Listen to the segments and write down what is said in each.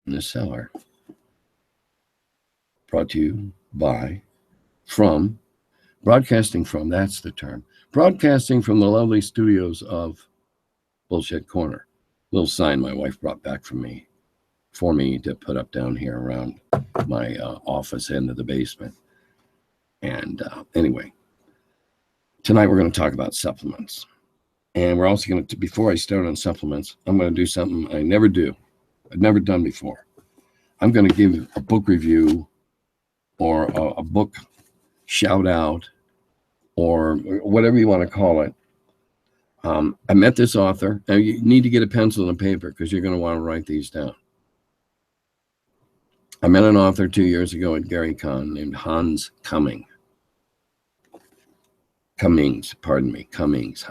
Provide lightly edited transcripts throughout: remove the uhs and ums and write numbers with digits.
in the cellar. Brought to you by, from, broadcasting from, that's the term. Broadcasting from the lovely studios of Bullshit Corner. Little sign my wife brought back for me to put up down here around my office end of the basement. And anyway, tonight we're going to talk about supplements. And we're also going to, before I start on supplements, I'm going to do something I never do. I've never done before. I'm going to give a book review or a book shout out or whatever you want to call it. I met this author, and you need to get a pencil and a paper because you're going to want to write these down. I met an author 2 years ago at Gary Con named Hans Cummings. Hans Cummings, Cummings.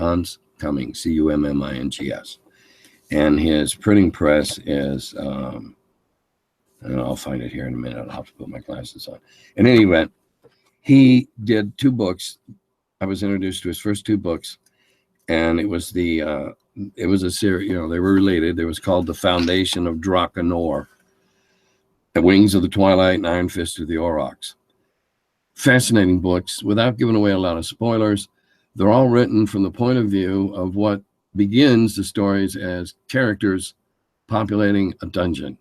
And his printing press is, and I'll find it here in a minute. I'll have to put my glasses on. In any event, he did 2 books. I was introduced to his first 2 books, and it was a series, they were related. It was called The Foundation of Drakenor, The Wings of the Twilight, and Iron Fist of the Aurochs. Fascinating books. Without giving away a lot of spoilers, they're all written from the point of view of what begins the stories as characters populating a dungeon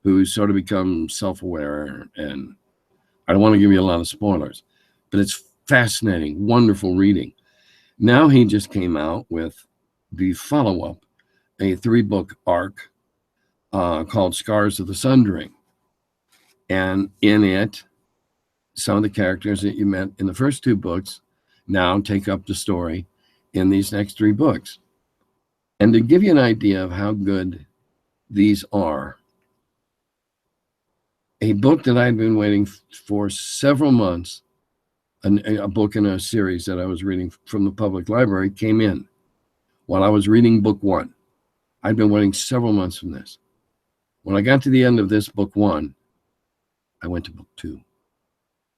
who sort of become self-aware. And I don't want to give you a lot of spoilers, but it's fascinating, wonderful reading. Now he just came out with the follow-up, a 3-book arc called Scars of the Sundering. And in it, some of the characters that you met in the first 2 books now take up the story in these next 3 books. And to give you an idea of how good these are, a book that I'd been waiting for several months, a book in a series that I was reading from the public library, came in while I was reading book 1. I'd been waiting several months from this. When I got to the end of this book 1, I went to book 2.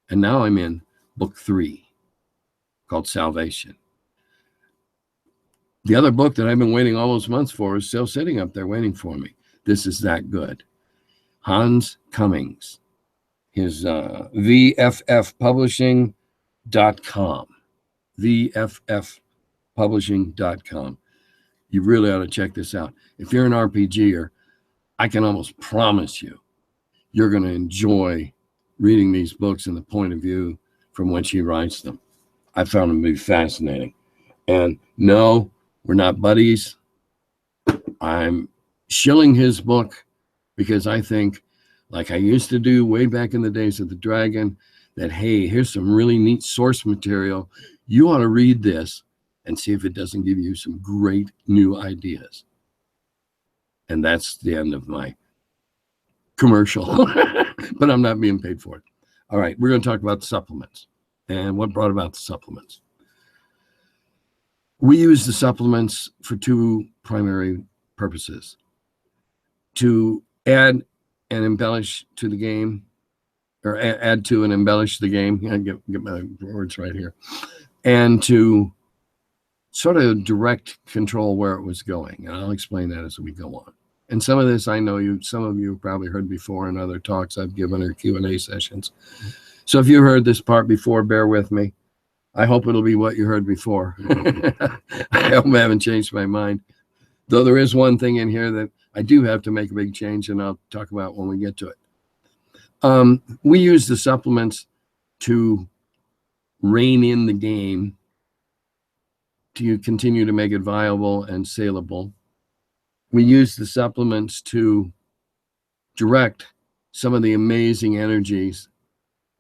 And now I'm in book 3, called Salvation. The other book that I've been waiting all those months for is still sitting up there waiting for me. This is that good. Hans Cummings. His VFFpublishing.com. VFFpublishing.com. You really ought to check this out. If you're an RPGer, I can almost promise you, you're going to enjoy reading these books in the point of view from which he writes them. I found them to be fascinating. And no, we're not buddies. I'm shilling his book because I think, like I used to do way back in the days of the Dragon, that, hey, here's some really neat source material. You ought to read this and see if it doesn't give you some great new ideas. And that's the end of my commercial, but I'm not being paid for it. All right, we're going to talk about the supplements and what brought about the supplements. We use the supplements for 2 primary purposes: to add and embellish to the game, or add to and embellish the game. I get my words right here, and to sort of direct control where it was going. And I'll explain that as we go on. And some of this I know some of you have probably heard before in other talks I've given or Q&A sessions. So if you heard this part before, bear with me. I hope it'll be what you heard before. I hope I haven't changed my mind. Though there is one thing in here that I do have to make a big change, and I'll talk about when we get to it. We use the supplements to rein in the game, to continue to make it viable and saleable. We use the supplements to direct some of the amazing energies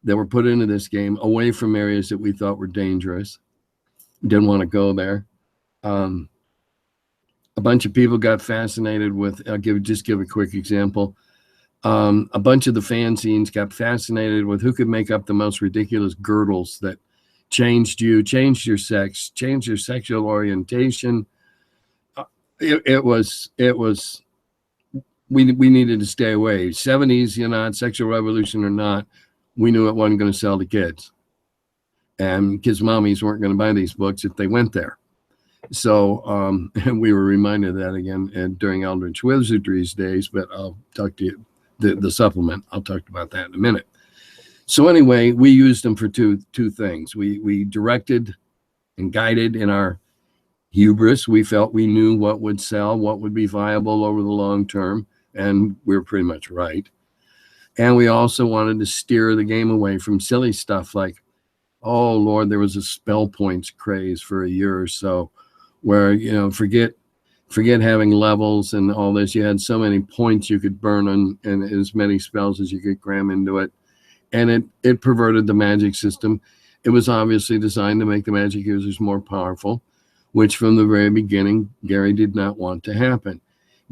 that were put into this game away from areas that we thought were dangerous. Didn't want to go there. A bunch of people got fascinated with, I'll just give a quick example. A bunch of the fanzines got fascinated with who could make up the most ridiculous girdles that changed you, changed your sex, changed your sexual orientation. We needed to stay away. 70s, sexual revolution or not, we knew it wasn't going to sell to kids. And kids' mommies weren't going to buy these books if they went there. So, and we were reminded of that again during Eldritch Wizardry's days, but I'll talk to you, the supplement, I'll talk about that in a minute. So anyway, we used them for two things. We directed and guided in our hubris. We felt we knew what would sell, what would be viable over the long term, and we were pretty much right. And we also wanted to steer the game away from silly stuff like, oh Lord, there was a spell points craze for a year or so, where forget having levels and all this. You had so many points you could burn on, and as many spells as you could cram into it, and it perverted the magic system. It was obviously designed to make the magic users more powerful, which from the very beginning Gary did not want to happen.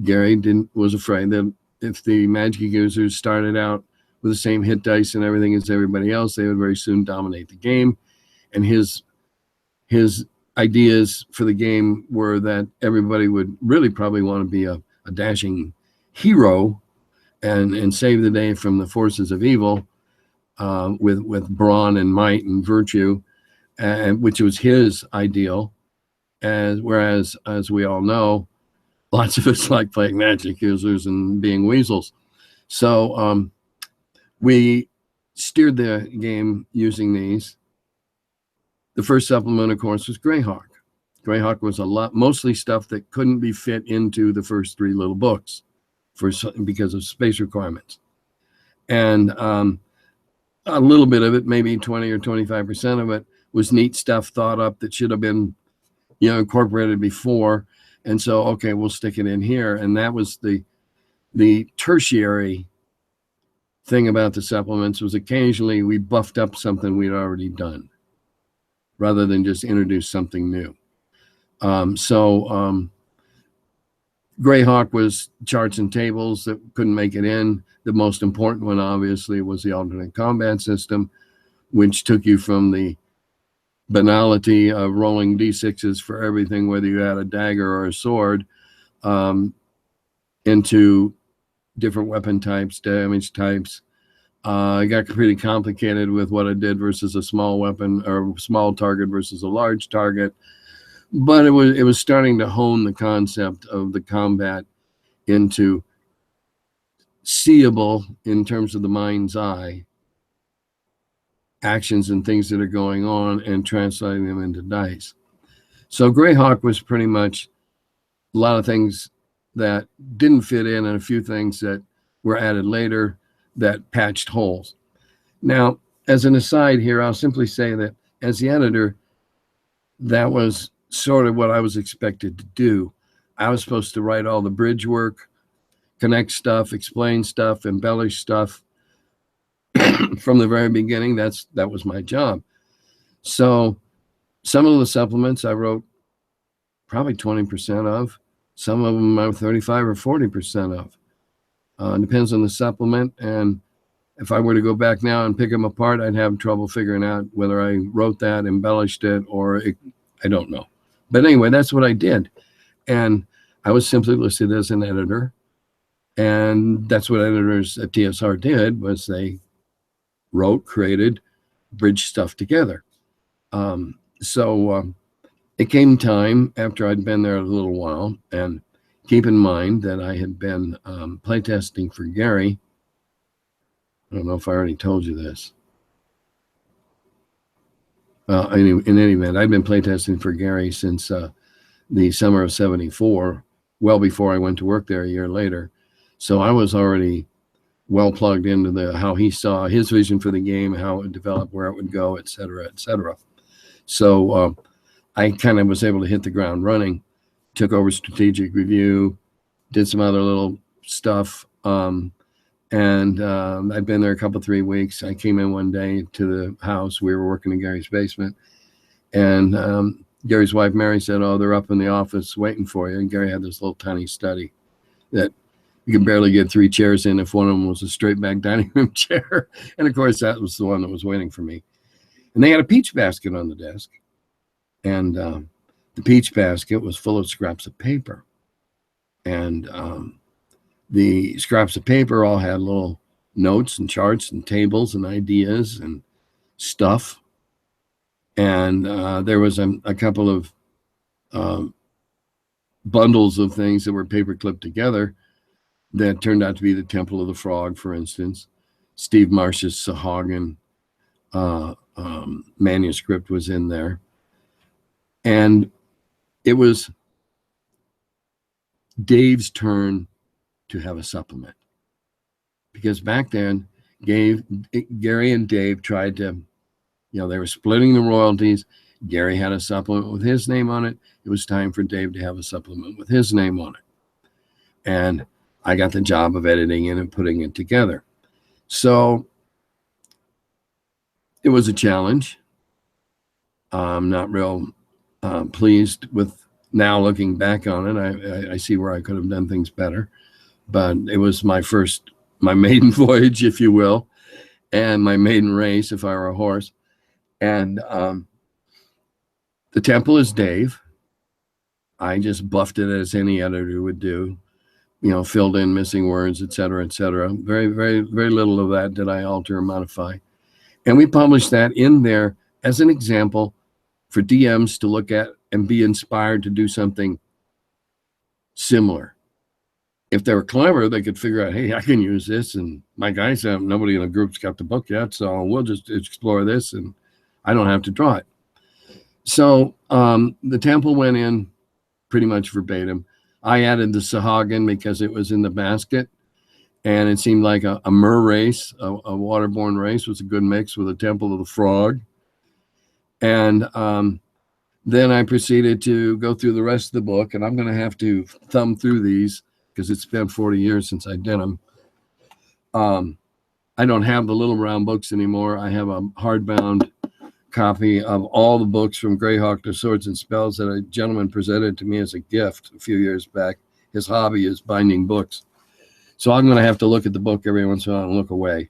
Gary was afraid that if the magic users started out with the same hit dice and everything as everybody else, they would very soon dominate the game. And his ideas for the game were that everybody would really probably want to be a dashing hero and save the day from the forces of evil, with brawn and might and virtue, which was his ideal. Whereas, as we all know, lots of us like playing magic users and being weasels. So we steered the game using these. The first supplement, of course, was Greyhawk. Greyhawk was mostly stuff that couldn't be fit into the first three little books because of space requirements. And a little bit of it, maybe 20 or 25% of it, was neat stuff thought up that should have been, incorporated before. And so, okay, we'll stick it in here. And that was the tertiary thing about the supplements, was occasionally we buffed up something we'd already done, rather than just introduce something new. Greyhawk was charts and tables that couldn't make it in. The most important one, obviously, was the alternate combat system, which took you from the banality of rolling d6s for everything, whether you had a dagger or a sword, into different weapon types, damage types. It got pretty complicated with what it did versus a small weapon, or small target versus a large target. But it was starting to hone the concept of the combat into seeable, in terms of the mind's eye, actions and things that are going on, and translating them into dice. So Greyhawk was pretty much a lot of things that didn't fit in, and a few things that were added later that patched holes. Now, as an aside here, I'll simply say that as the editor, that was sort of what I was expected to do. I was supposed to write all the bridge work, connect stuff, explain stuff, embellish stuff from the very beginning. That was my job. So some of the supplements I wrote probably 20% of. Some of them I wrote 35 or 40% of. Depends on the supplement. And if I were to go back now and pick them apart, I'd have trouble figuring out whether I wrote that, embellished it, or I don't know. But anyway, that's what I did. And I was simply listed as an editor. And that's what editors at TSR did, was they wrote, created, bridged stuff together. It came time after I'd been there a little while, and keep in mind that I had been playtesting for Gary. I don't know if I already told you this. In any event, I've been playtesting for Gary since the summer of '74, well before I went to work there a year later. So I was already well plugged into how he saw his vision for the game, how it would develop, where it would go, et cetera, et cetera. So I kind of was able to hit the ground running, took over strategic review, did some other little stuff. And I'd been there a couple, 3 weeks. I came in one day to the house. We were working in Gary's basement. And Gary's wife, Mary, said, "Oh, they're up in the office waiting for you." And Gary had this little tiny study that you could barely get 3 chairs in if one of them was a straight back dining room chair. And of course, that was the one that was waiting for me. And they had a peach basket on the desk. And the peach basket was full of scraps of paper. And the scraps of paper all had little notes and charts and tables and ideas and stuff. And there was a couple of bundles of things that were paper clipped together that turned out to be the Temple of the Frog, for instance. Steve Marsh's Sahuagin manuscript was in there. And it was Dave's turn to have a supplement. Because back then, Gary and Dave tried to, they were splitting the royalties. Gary had a supplement with his name on it. It was time for Dave to have a supplement with his name on it. And I got the job of editing it and putting it together. So it was a challenge. I'm not real pleased with now looking back on it. I see where I could have done things better. But it was my maiden voyage, if you will, and my maiden race, if I were a horse. And the temple is Dave. I just buffed it as any editor would do, filled in missing words, et cetera, et cetera. Very, very, very little of that did I alter or modify. And we published that in there as an example for DMs to look at and be inspired to do something similar. If they were clever, they could figure out, hey, I can use this. And my guys, nobody in the group's got the book yet, so we'll just explore this, and I don't have to draw it. So the temple went in pretty much verbatim. I added the Sahuagin because it was in the basket, and it seemed like a mer race, a waterborne race, was a good mix with a Temple of the Frog. And then I proceeded to go through the rest of the book, and I'm going to have to thumb through these because it's been 40 years since I did them. I don't have the little brown books anymore. I have a hardbound copy of all the books from Greyhawk to Swords and Spells that a gentleman presented to me as a gift a few years back. His hobby is binding books. So I'm going to have to look at the book every once in a while and look away.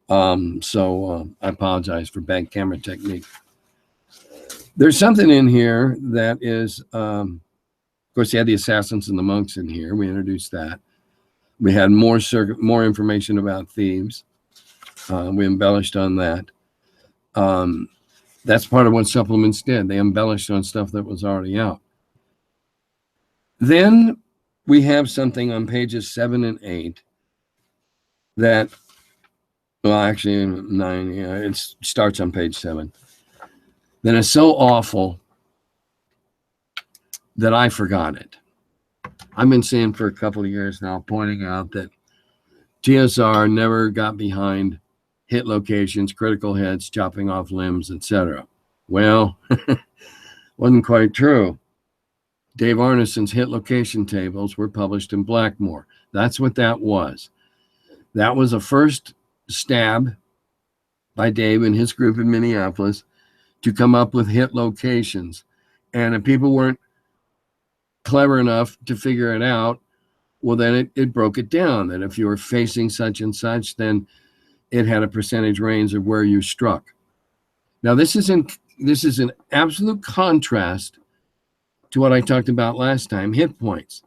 I apologize for bad camera technique. There's something in here that is, of course, you had the assassins and the monks in here. We introduced that. We had more information about thieves. We embellished on that. That's part of what supplements did. They embellished on stuff that was already out. Then we have something on pages 7 and 8 that, well, actually 9, it starts on page 7. That is so awful that I forgot it. I've been saying for a couple of years now, pointing out that TSR never got behind hit locations, critical hits, chopping off limbs, etc. Well, wasn't quite true. Dave Arneson's hit location tables were published in Blackmoor. That's what that was. That was a first stab by Dave and his group in Minneapolis to come up with hit locations. And if people weren't clever enough to figure it out, well, then it broke it down. That if you were facing such and such, then it had a percentage range of where you struck. Now, this is an absolute contrast to what I talked about last time, hit points.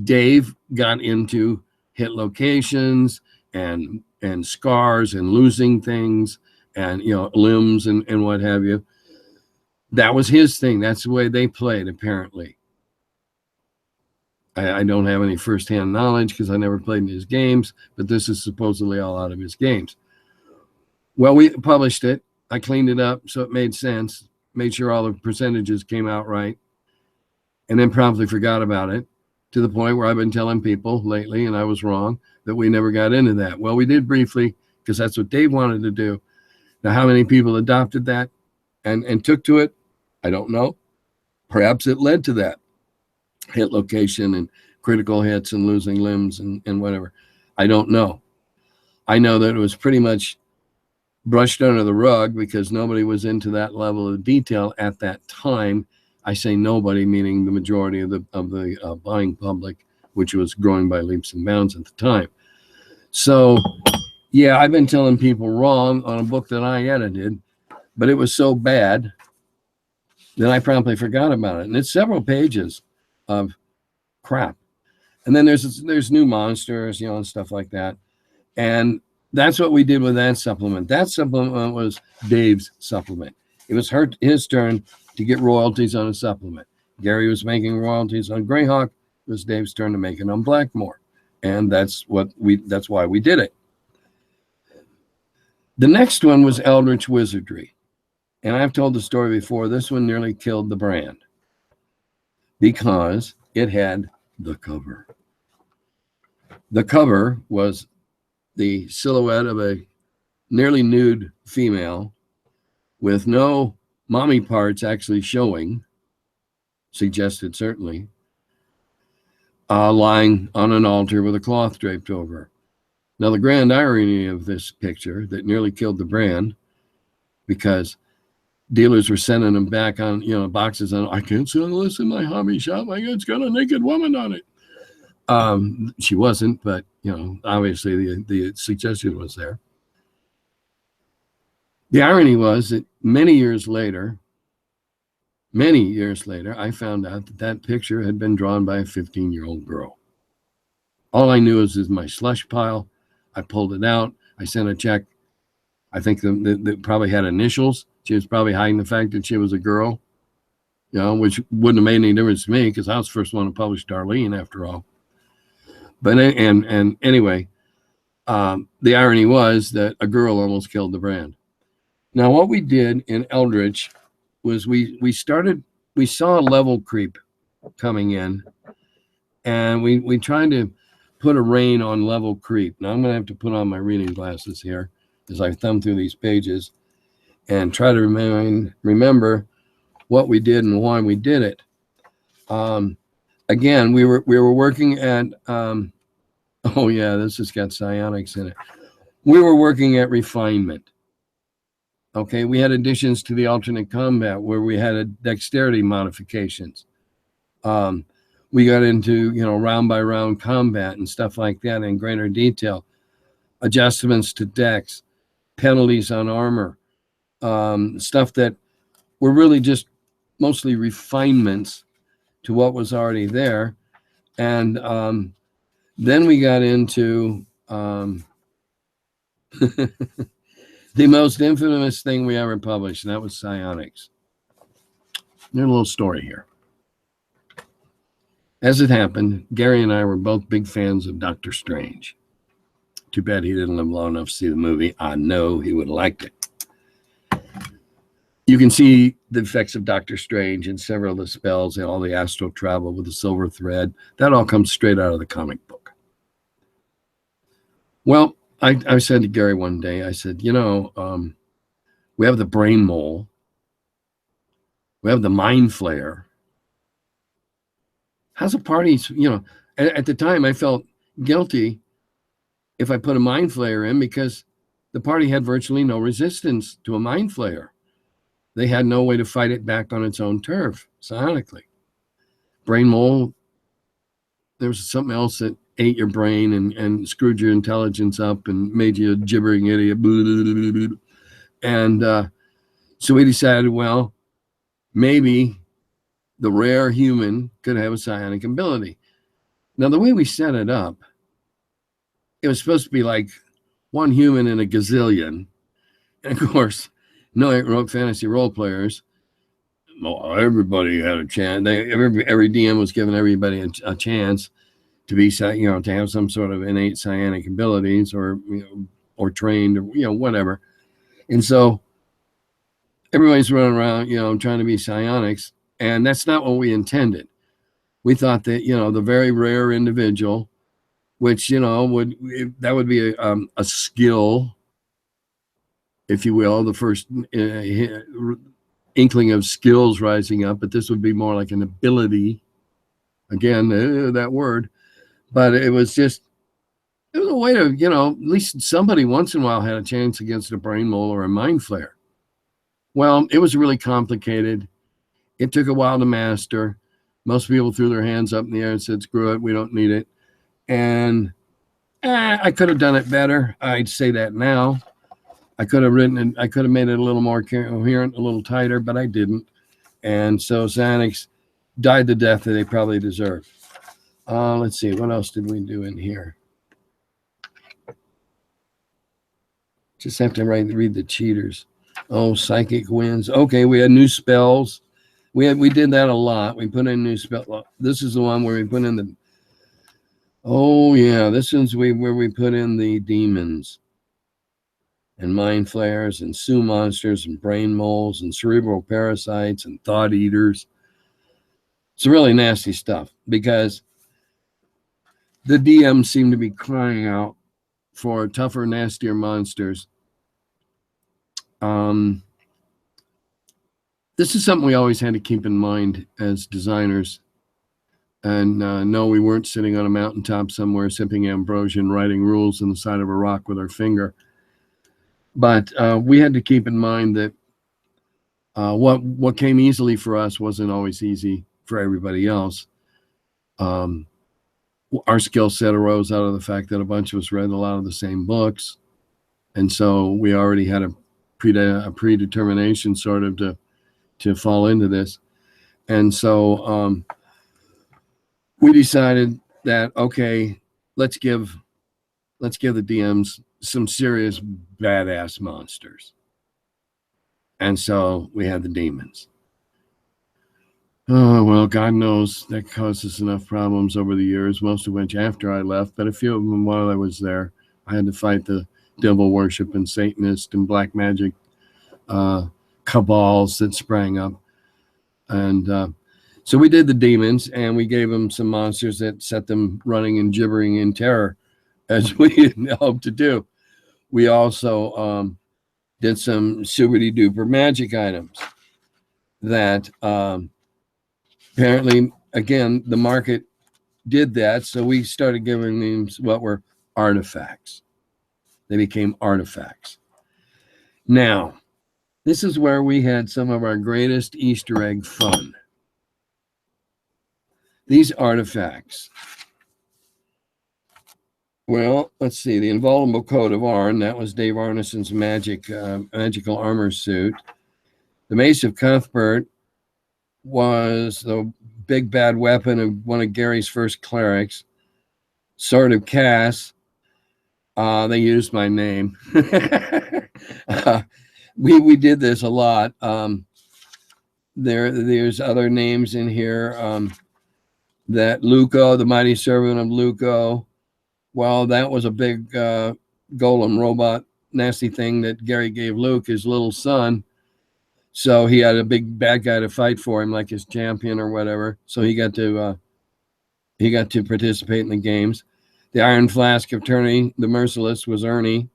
Dave got into hit locations and scars and losing things and limbs and what have you. That was his thing. That's the way they played, apparently. I don't have any firsthand knowledge because I never played in his games, but this is supposedly all out of his games. Well, we published it. I cleaned it up so it made sense, made sure all the percentages came out right, and then promptly forgot about it to the point where I've been telling people lately, and I was wrong, that we never got into that. Well, we did briefly because that's what Dave wanted to do. Now, how many people adopted that and took to it? I don't know. Perhaps it led to that. Hit location and critical hits and losing limbs and whatever. I don't know. I know that it was pretty much brushed under the rug because nobody was into that level of detail at that time. I say nobody, meaning the majority of the buying public, which was growing by leaps and bounds at the time. So, yeah, I've been telling people wrong on a book that I edited, but it was so bad that I promptly forgot about it. And it's several pages of crap. And then there's new monsters, and stuff like that. And that's what we did with that supplement. That supplement was Dave's supplement. It was his turn to get royalties on a supplement. Gary was making royalties on Greyhawk. It was Dave's turn to make it on Blackmoor. And that's why we did it. The next one was Eldritch Wizardry. And I've told the story before. This one nearly killed the brand because it had the cover. The cover was the silhouette of a nearly nude female with no mommy parts actually showing, suggested certainly, lying on an altar with a cloth draped over her. Now, the grand irony of this picture that nearly killed the brand, because dealers were sending them back on, boxes on, I can't sell this in my hobby shop. It's got a naked woman on it. She wasn't, but, obviously the suggestion was there. The irony was that many years later, I found out that picture had been drawn by a 15-year-old girl. All I knew is my slush pile. I pulled it out. I sent a check. I think that probably had initials. She was probably hiding the fact that she was a girl, which wouldn't have made any difference to me because I was the first one to publish Darlene after all. But and anyway, the irony was that a girl almost killed the brand. Now, what we did in Eldritch was we saw a level creep coming in, and we tried to put a rein on level creep. Now I'm going to have to put on my reading glasses here as I thumb through these pages and try to remember what we did and why we did it. Again, we were working at oh yeah, this has got psionics in it. We were working at refinement. Okay, we had additions to the alternate combat where we had dexterity modifications. We got into, round by round combat and stuff like that in greater detail. Adjustments to dex, penalties on armor, stuff that were really just mostly refinements to what was already there. And then we got into the most infamous thing we ever published, and that was psionics. There's a little story here. As it happened, Gary and I were both big fans of Dr. Strange. Too bad he didn't live long enough to see the movie. I know he would have liked it. You can see the effects of Dr. Strange in several of the spells and all the astral travel with the silver thread. That all comes straight out of the comic book. Well, I said to Gary one day, I said, we have the brain mole. We have the mind flayer. How's a party, at the time I felt guilty if I put a mind flayer in because the party had virtually no resistance to a mind flayer. They had no way to fight it back on its own turf, psionically. Brain mole, there was something else that ate your brain and screwed your intelligence up and made you a gibbering idiot. And so we decided, well, maybe the rare human could have a psionic ability. Now, the way we set it up, it was supposed to be like one human in a gazillion. And of course, no fantasy role players, well, everybody had a chance. Every DM was giving everybody a chance to be, to have some sort of innate psionic abilities or trained or, whatever. And so everybody's running around, trying to be psionics. And that's not what we intended. We thought that, the very rare individual, which, that would be a skill, if you will, the first inkling of skills rising up, but this would be more like an ability. Again, that word. But it was a way to, at least somebody once in a while had a chance against a brain mole or a mind flayer. Well, it was really complicated. It took a while to master. Most people threw their hands up in the air and said, screw it, we don't need it. And I could have done it better. I'd say that now. I could have made it a little more coherent, a little tighter, but I didn't. And so psionics died the death that they probably deserved. Let's see, what else did we do in here? Just have to read the cheaters. Oh, psychic wins. Okay, we had new spells. We did that a lot. We put in new spell. This is the one where we put in the. Oh yeah, this is where we put in the demons, and mind flayers, and sue monsters, and brain moles, and cerebral parasites, and thought eaters. It's really nasty stuff because the DMs seem to be crying out for tougher, nastier monsters. This is something we always had to keep in mind as designers. And no, we weren't sitting on a mountaintop somewhere sipping ambrosia and writing rules on the side of a rock with our finger. But we had to keep in mind that what came easily for us wasn't always easy for everybody else. Our skill set arose out of the fact that a bunch of us read a lot of the same books. And so we already had a predetermination sort of to fall into this. And so we decided that, okay, let's give the DMs some serious badass monsters. And so we had the demons. Oh, well, God knows that caused us enough problems over the years, most of which after I left, but a few of them while I was there. I had to fight the devil worship and Satanist and black magic cabals that sprang up. And so we did the demons, and we gave them some monsters that set them running and gibbering in terror, as we hoped to do. We also did some super-duper magic items that apparently, again, the market did that, so we started giving them what were artifacts. They became artifacts. Now, this is where we had some of our greatest Easter egg fun. These artifacts. Well, let's see. The Invulnerable Coat of Arn, that was Dave Arneson's magical armor suit. The Mace of Cuthbert was the big bad weapon of one of Gary's first clerics. Sword of Cass. They used my name. We did this a lot. There's other names in here. That Luco, the mighty servant of Luco. Well, that was a big golem robot, nasty thing that Gary gave Luke, his little son. So he had a big bad guy to fight for him, like his champion or whatever. So he got to participate in the games. The Iron Flask of Tourney, the Merciless, was Ernie.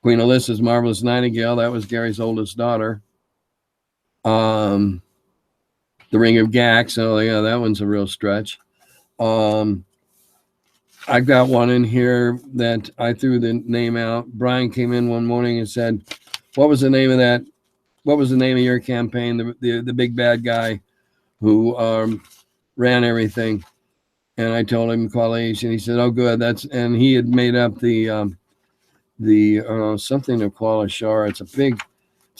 Queen Alyssa's Marvelous Nightingale, that was Gary's oldest daughter. The Ring of Gax, oh yeah, that one's a real stretch. I've got one in here that I threw the name out. Brian came in one morning and said, what was the name of that? What was the name of your campaign? The big bad guy who ran everything. And I told him Qualish, and he said, oh, good. And he had made up the something of Qualishar. It's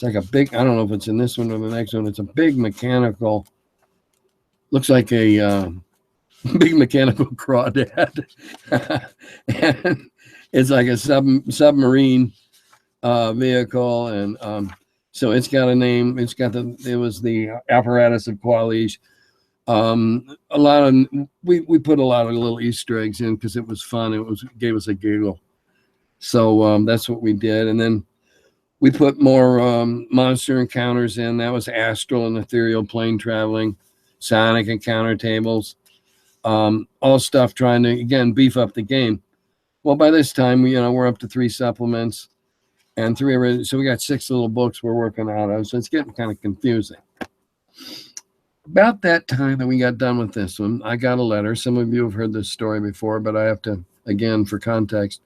like a big, I don't know if it's in this one or the next one. It's a big mechanical, looks like a big mechanical crawdad. And it's like a submarine vehicle. And so it's got a name. It was the apparatus of Qualish. We put a lot of little Easter eggs in because it was fun. It gave us a giggle. So that's what we did. And then we put more monster encounters in. That was astral and ethereal plane traveling, psionic encounter tables, all stuff trying to, again, beef up the game. Well, by this time, we're up to 3 supplements and 3. So we got 6 little books we're working out of. So it's getting kind of confusing. About that time that we got done with this one, I got a letter. Some of you have heard this story before, but I have to, again, for context,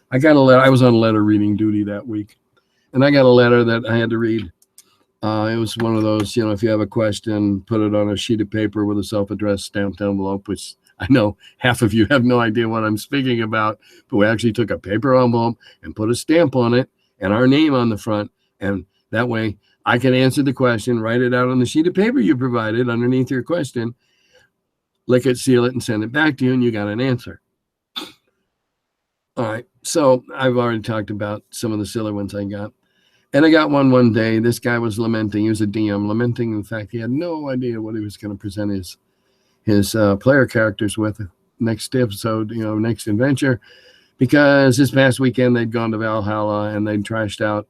I got a letter. I was on letter reading duty that week, and I got a letter that I had to read. It was one of those, if you have a question, put it on a sheet of paper with a self-addressed stamped envelope, which I know half of you have no idea what I'm speaking about, but we actually took a paper envelope and put a stamp on it and our name on the front, and that way I can answer the question, write it out on the sheet of paper you provided underneath your question, lick it, seal it, and send it back to you, and you got an answer. All right, so I've already talked about some of the silly ones I got. And I got one day. This guy was lamenting. He was a DM, lamenting the fact he had no idea what he was going to present his player characters with next episode, next adventure, because this past weekend they'd gone to Valhalla and they'd trashed out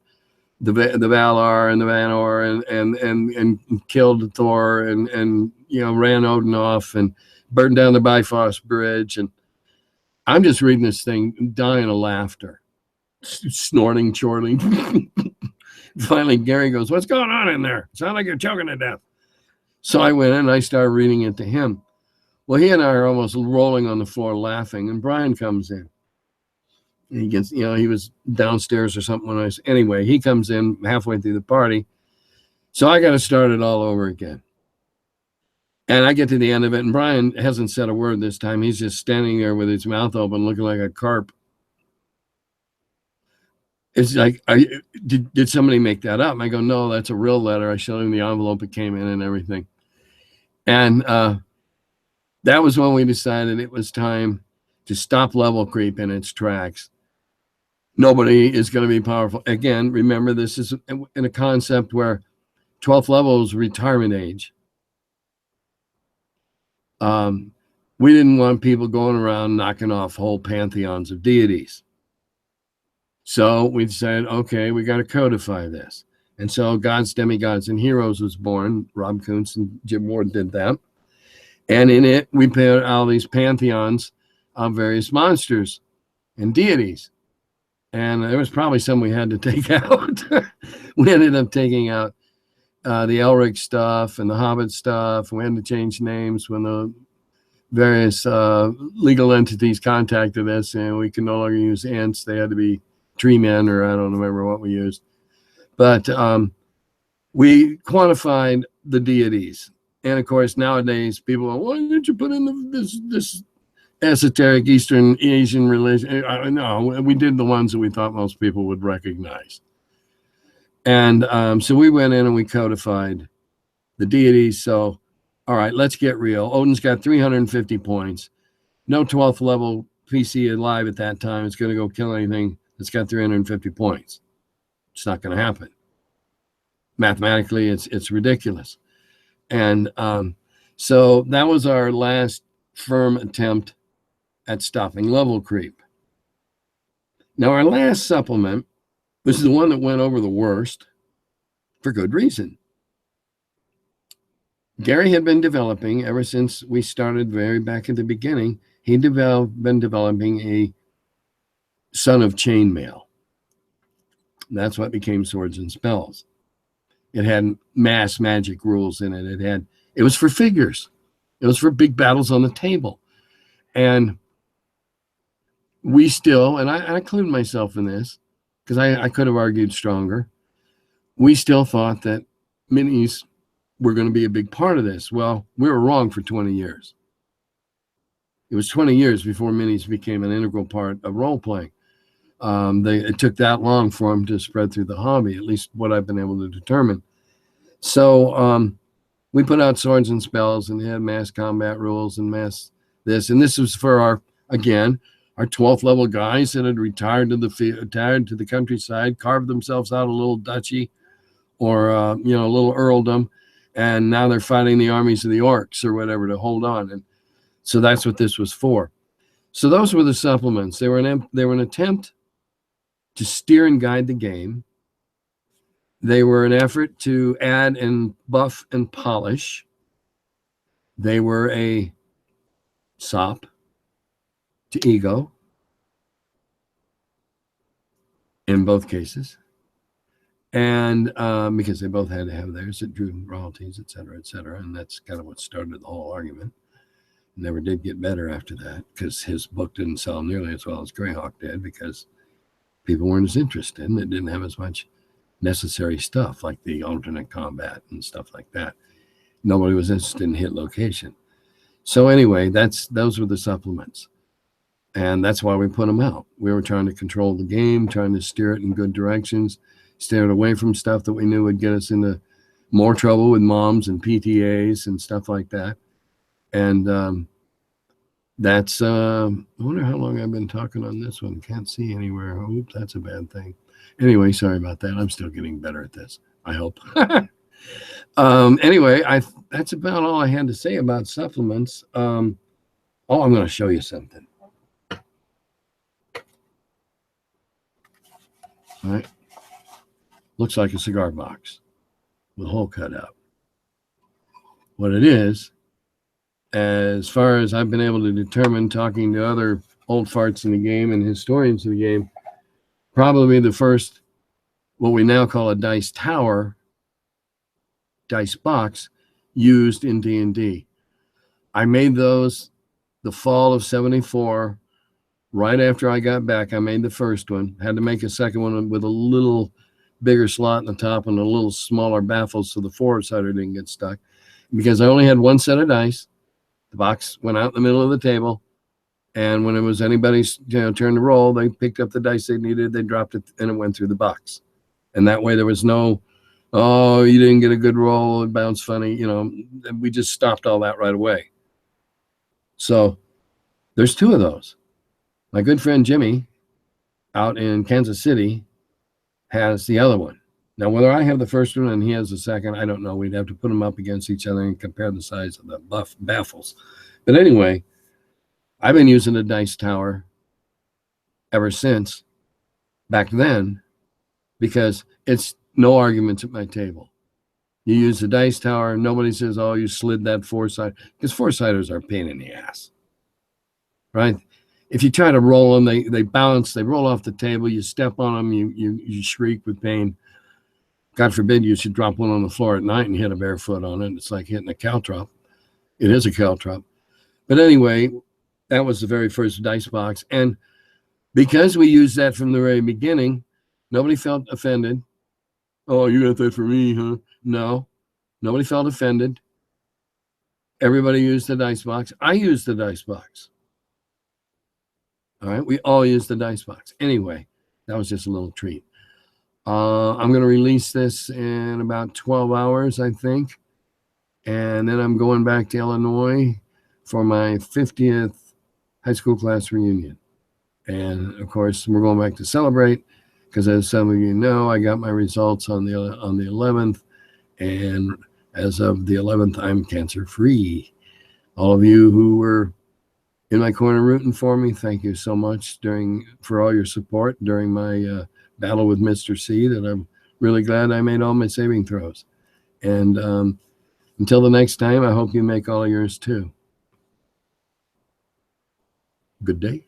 the Valar and the Vanor and killed Thor and ran Odin off and burned down the Bifrost Bridge. And I'm just reading this thing, dying of laughter, snorting, chortling. Finally, Gary goes, "What's going on in there? Sound like you're choking to death." So I went in and I started reading it to him. Well, he and I are almost rolling on the floor laughing, and Brian comes in. And he gets, he was downstairs or something when anyway, he comes in halfway through the party. So I got to start it all over again. And I get to the end of it, and Brian hasn't said a word this time. He's just standing there with his mouth open, looking like a carp. It's like, did somebody make that up? And I go, no, that's a real letter. I showed him the envelope it came in and everything. And that was when we decided it was time to stop level creep in its tracks. Nobody is going to be powerful. Again, remember, this is in a concept where 12th level is retirement age. We didn't want people going around knocking off whole pantheons of deities. So we said, okay, we got to codify this. And so Gods, Demigods, and Heroes was born. Rob Kuntz and Jim Ward did that. And in it, we put all these pantheons of various monsters and deities. And there was probably some we had to take out. We ended up taking out the Elric stuff and the Hobbit stuff. We had to change names when the various legal entities contacted us, and we could no longer use ants. They had to be tree men, or I don't remember what we used. But we quantified the deities. And of course, nowadays people are, why didn't you put in this esoteric Eastern Asian religion? No, we did the ones that we thought most people would recognize. And so we went in and we codified the deities. So, all right, let's get real. Odin's got 350 points. No 12th level PC alive at that time is going to go kill anything that's got 350 points. It's not going to happen. Mathematically, it's ridiculous. And so that was our last firm attempt at stopping level creep. Now, our last supplement was the one that went over the worst for good reason. Gary had been developing ever since we started very back at the beginning. He'd been developing a Son of Chainmail. That's what became Swords and Spells. It had mass magic rules in it. It was for figures. It was for big battles on the table. And we still, and I include myself in this, because I could have argued stronger, we still thought that minis were going to be a big part of this. Well, we were wrong for 20 years. It was 20 years before minis became an integral part of role-playing. It took that long for them to spread through the hobby, at least what I've been able to determine. So we put out Swords and Spells, and they had mass combat rules and mass this. And this was for our 12th level guys that had retired to the countryside, carved themselves out a little duchy or a little earldom, and now they're fighting the armies of the orcs or whatever to hold on. And so that's what this was for. So those were the supplements. They were an attempt to steer and guide the game. They were an effort to add and buff and polish. They were a sop to ego in both cases. And because they both had to have theirs, it drew royalties, et cetera, and that's kind of what started the whole argument. Never did get better after that, because his book didn't sell nearly as well as Greyhawk did, because people weren't as interested, and it didn't have as much necessary stuff like the alternate combat and stuff like that. Nobody was interested in hit location. So anyway, those were the supplements. And that's why we put them out. We were trying to control the game, trying to steer it in good directions, steer it away from stuff that we knew would get us into more trouble with moms and PTAs and stuff like that. And that's I wonder how long I've been talking on this one. Can't see anywhere. Oops, that's a bad thing. Anyway, sorry about that. I'm still getting better at this, I hope. Anyway, that's about all I had to say about supplements. Oh, I'm going to show you something. All right. Looks like a cigar box with a hole cut out. What it is, as far as I've been able to determine, talking to other old farts in the game and historians of the game, probably the first, what we now call a dice tower, dice box, used in D&D. I made those the fall of 74. Right after I got back, I made the first one. Had to make a second one with a little bigger slot in the top and a little smaller baffle so the four-sider didn't get stuck. Because I only had one set of dice, the box went out in the middle of the table, and when it was anybody's turn to roll, they picked up the dice they needed, they dropped it, and it went through the box. And that way there was no, oh, you didn't get a good roll, it bounced funny, we just stopped all that right away. So there's two of those. My good friend Jimmy out in Kansas City has the other one. Now, whether I have the first one and he has the second, I don't know. We'd have to put them up against each other and compare the size of the baffles. But anyway, I've been using the dice tower ever since back then because it's no arguments at my table. You use the dice tower, nobody says, oh, you slid that four-sider, because four-siders are a pain in the ass, right? If you try to roll them, they bounce, they roll off the table, you step on them, you shriek with pain. God forbid you should drop one on the floor at night and hit a barefoot on it. It's like hitting a caltrop. It is a caltrop. But anyway, that was the very first dice box. And because we used that from the very beginning, nobody felt offended. Oh, you got that for me, huh? No, nobody felt offended. Everybody used the dice box. I used the dice box. All right, we all used the dice box. Anyway, that was just a little treat. I'm going to release this in about 12 hours, I think. And then I'm going back to Illinois for my 50th high school class reunion. And of course, we're going back to celebrate because, as some of you know, I got my results on the 11th. And as of the 11th, I'm cancer-free. All of you who were in my corner rooting for me, thank you so much for all your support during my battle with Mr. C, that I'm really glad I made all my saving throws. And until the next time, I hope you make all of yours too. Good day.